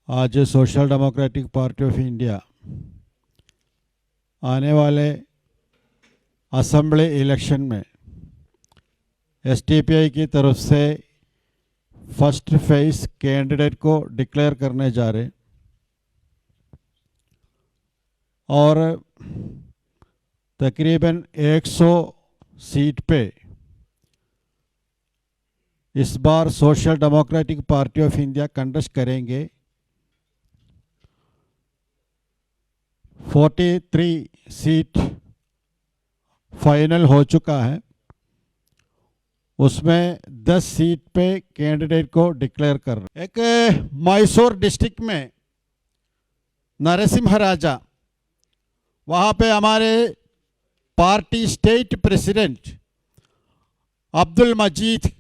आज Social Democratic Party of India आने वाले असेंबली इलेक्शन में एसटीपीआई की तरफ से फर्स्ट फेज कैंडिडेट को डिक्लेयर करने जा रहे और तकरीबन 100 सीट पे इस बार Social Democratic Party of India contest करेंगे। 43 सीट फाइनल हो चुका है, उसमें 10 सीट पे कैंडिडेट को डिक्लेयर कर रहे। एक मैसूर डिस्ट्रिक्ट में नरसिम्हा, वहाँ पे हमारे पार्टी स्टेट प्रेसिडेंट अब्दुल मजीद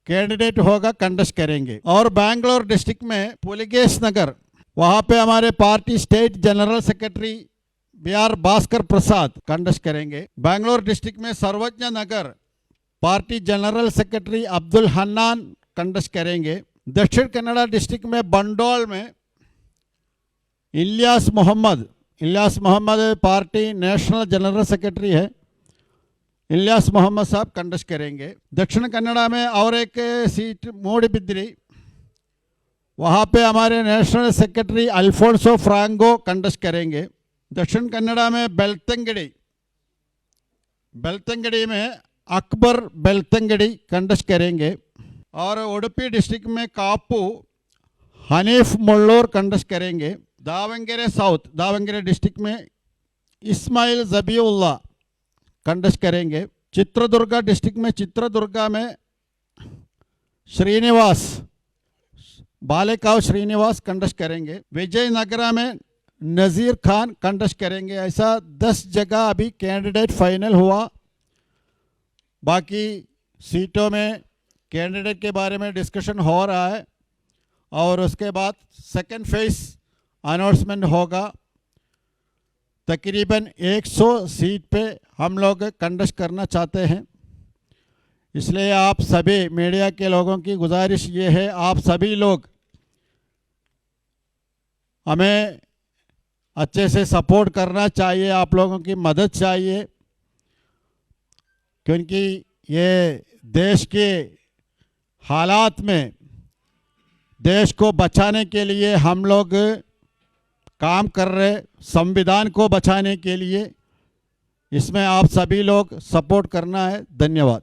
कैंडिडेट होगा, कंटेस्ट करेंगे। और बेंगलोर डिस्ट्रिक्ट में पुलिगेश नगर, वहाँ पे हमारे party state general secretary BR Bhaskar Prasad contest करेंगे। बेंगलोर डिस्ट्रिक्ट में Sarvagna Nagar party general secretary Abdul Hannan contest करेंगे। दक्षिण कन्नड़ा डिस्ट्रिक्ट में बंडोल में Ilyas Mohammed party national general secretary है, इलियास मोहम्मद साहब कंटेस्ट करेंगे। दक्षिण कन्नड़ा में और एक सीट मूडबिद्री, वहाँ पे हमारे नेशनल सेक्रेटरी अल्फोंसो फ्रांगो कंटेस्ट करेंगे। दक्षिण कन्नड़ा में बेलतंगड़ी में अकबर बेलतंगड़ी कंटेस्ट करेंगे। और उडुपी डिस्ट्रिक्ट में कापू हनीफ मुल्लूर कंटेस्ट करेंगे। दावंगेरे डिस्ट्रिक्ट में इस्माइल जबीउल्ला कंटेस्ट करेंगे। चित्रदुर्गा डिस्ट्रिक्ट में चित्रदुर्गा में बालेकाव श्रीनिवास कंटेस्ट करेंगे। विजयनगरा में नज़ीर खान कंटेस्ट करेंगे। ऐसा 10 जगह अभी कैंडिडेट फाइनल हुआ। बाकी सीटों में कैंडिडेट के बारे में डिस्कशन हो रहा है और उसके बाद सेकंड फेज अनाउंसमेंट होगा। तकरीबन 100 सीट पे हम लोग कंटेस्ट करना चाहते हैं, इसलिए आप सभी मीडिया के लोगों की गुजारिश ये है, आप सभी लोग हमें अच्छे से सपोर्ट करना चाहिए, आप लोगों की मदद चाहिए, क्योंकि ये देश के हालात में देश को बचाने के लिए हम लोग काम कर रहे, संविधान को बचाने के लिए। इसमें आप सभी लोग सपोर्ट करना है। धन्यवाद।